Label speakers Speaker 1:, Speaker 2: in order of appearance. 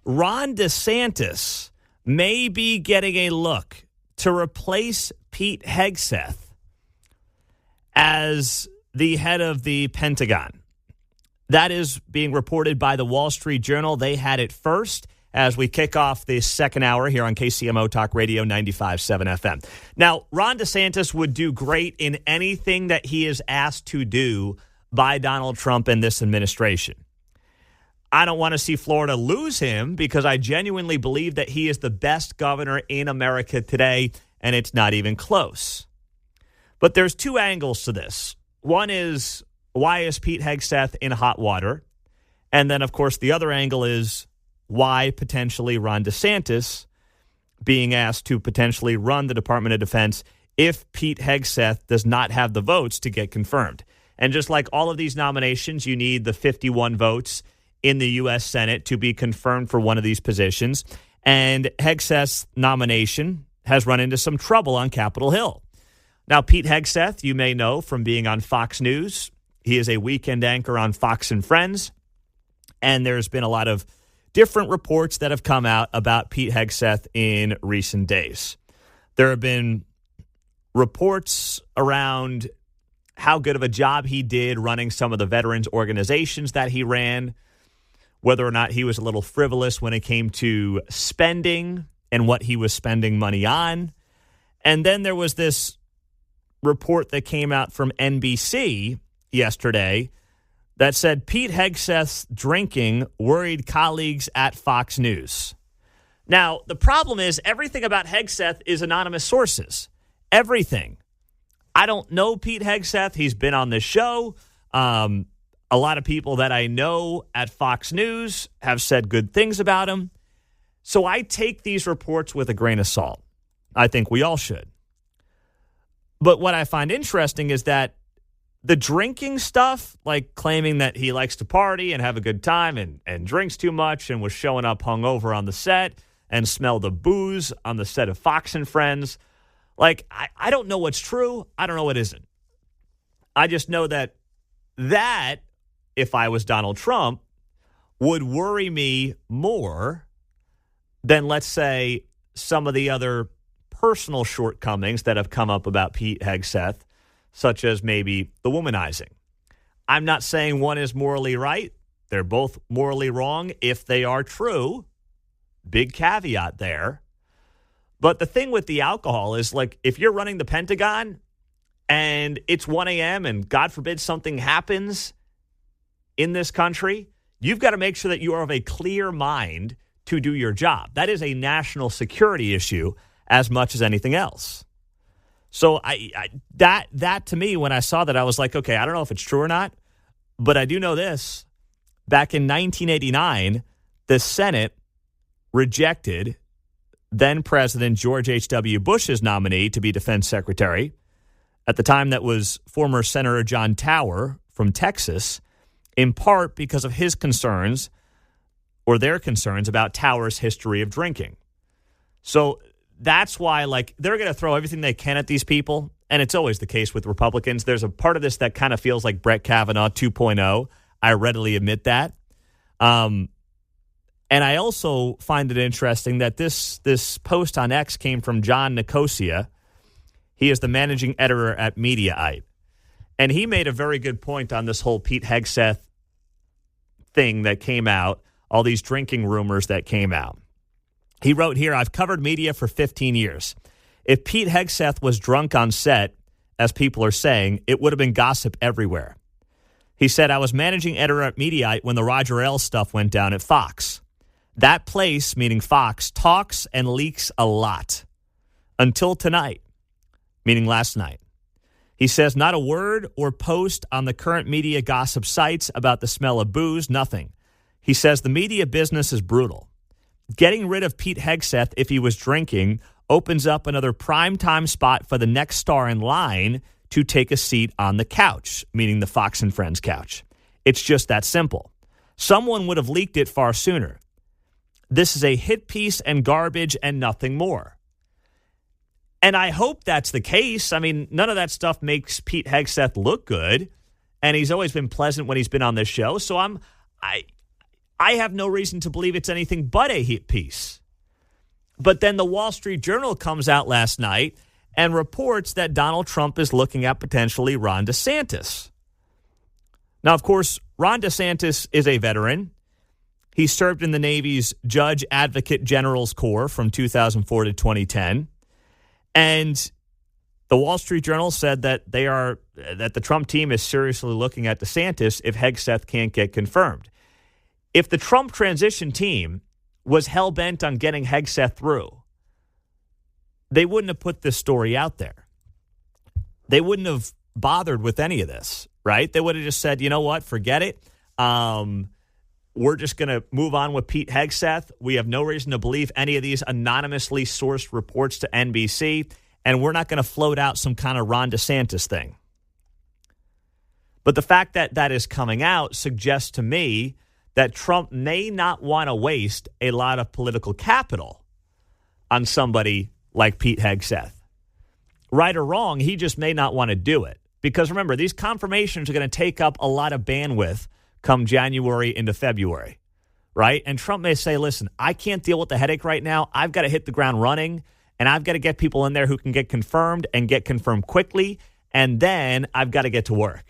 Speaker 1: Ron DeSantis may be getting a look to replace Pete Hegseth as the head of the Pentagon. That is being reported by the Wall Street Journal. They had it first as we kick off the second hour here on KCMO Talk Radio 95.7 FM. Now, Ron DeSantis would do great in anything that he is asked to do by Donald Trump and this administration. I don't want to see Florida lose him because I genuinely believe that he is the best governor in America today, and it's not even close. But there's two angles to this. One is, why is Pete Hegseth in hot water? And then, of course, the other angle is, why potentially Ron DeSantis being asked to potentially run the Department of Defense if Pete Hegseth does not have the votes to get confirmed. And just like all of these nominations, you need the 51 votes in the U.S. Senate to be confirmed for one of these positions. And Hegseth's nomination has run into some trouble on Capitol Hill. Now, Pete Hegseth, you may know from being on Fox News. He is a weekend anchor on Fox and Friends. And there's been a lot of different reports that have come out about Pete Hegseth in recent days. There have been reports around how good of a job he did running some of the veterans organizations that he ran, whether or not he was a little frivolous when it came to spending and what he was spending money on. And then there was this report that came out from NBC yesterday that said Pete Hegseth's drinking worried colleagues at Fox News. Now, the problem is everything about Hegseth is anonymous sources. Everything. I don't know Pete Hegseth. He's been on this show. A lot of people that I know at Fox News have said good things about him. So I take these reports with a grain of salt. I think we all should. But what I find interesting is that the drinking stuff, like claiming that he likes to party and have a good time and drinks too much and was showing up hungover on the set and smelled the booze on the set of Fox and Friends, like, I don't know what's true. I don't know what isn't. I just know that if I was Donald Trump, would worry me more than, let's say, some of the other personal shortcomings that have come up about Pete Hegseth, such as maybe the womanizing. I'm not saying one is morally right. They're both morally wrong if they are true. Big caveat there. But the thing with the alcohol is, like, if you're running the Pentagon and it's 1 a.m. and God forbid something happens in this country, you've got to make sure that you are of a clear mind to do your job. That is a national security issue as much as anything else. So that to me, when I saw that, I was like, okay, I don't know if it's true or not, but I do know this. Back in 1989, the Senate rejected then-President George H.W. Bush's nominee to be defense secretary. At the time, that was former Senator John Tower from Texas, in part because of his concerns or their concerns about Tower's history of drinking. So that's why, like, they're going to throw everything they can at these people, and it's always the case with Republicans. There's a part of this that kind of feels like Brett Kavanaugh 2.0. I readily admit that. And I also find it interesting that this post on X came from John Nicosia. He is the managing editor at Mediaite. And he made a very good point on this whole Pete Hegseth thing that came out, all these drinking rumors that came out. He wrote here, I've covered media for 15 years. If Pete Hegseth was drunk on set, as people are saying, it would have been gossip everywhere. He said, I was managing editor at Mediaite when the Roger Ailes stuff went down at Fox. That place, meaning Fox, talks and leaks a lot. Until tonight, meaning last night. He says, not a word or post on the current media gossip sites about the smell of booze, nothing. He says the media business is brutal. Getting rid of Pete Hegseth if he was drinking opens up another primetime spot for the next star in line to take a seat on the couch, meaning the Fox and Friends couch. It's just that simple. Someone would have leaked it far sooner. This is a hit piece and garbage and nothing more. And I hope that's the case. I mean, none of that stuff makes Pete Hegseth look good, and he's always been pleasant when he's been on this show. So I have no reason to believe it's anything but a hit piece. But then the Wall Street Journal comes out last night and reports that Donald Trump is looking at potentially Ron DeSantis. Now, of course, Ron DeSantis is a veteran. He served in the Navy's Judge Advocate General's Corps from 2004 to 2010. And the Wall Street Journal said that the Trump team is seriously looking at DeSantis if Hegseth can't get confirmed. If the Trump transition team was hell-bent on getting Hegseth through, they wouldn't have put this story out there. They wouldn't have bothered with any of this, right? They would have just said, you know what, forget it. We're just going to move on with Pete Hegseth. We have no reason to believe any of these anonymously sourced reports to NBC, and we're not going to float out some kind of Ron DeSantis thing. But the fact that that is coming out suggests to me that Trump may not want to waste a lot of political capital on somebody like Pete Hegseth. Right or wrong, he just may not want to do it. Because remember, these confirmations are going to take up a lot of bandwidth come January into February, right? And Trump may say, listen, I can't deal with the headache right now. I've got to hit the ground running, and I've got to get people in there who can get confirmed and get confirmed quickly, and then I've got to get to work.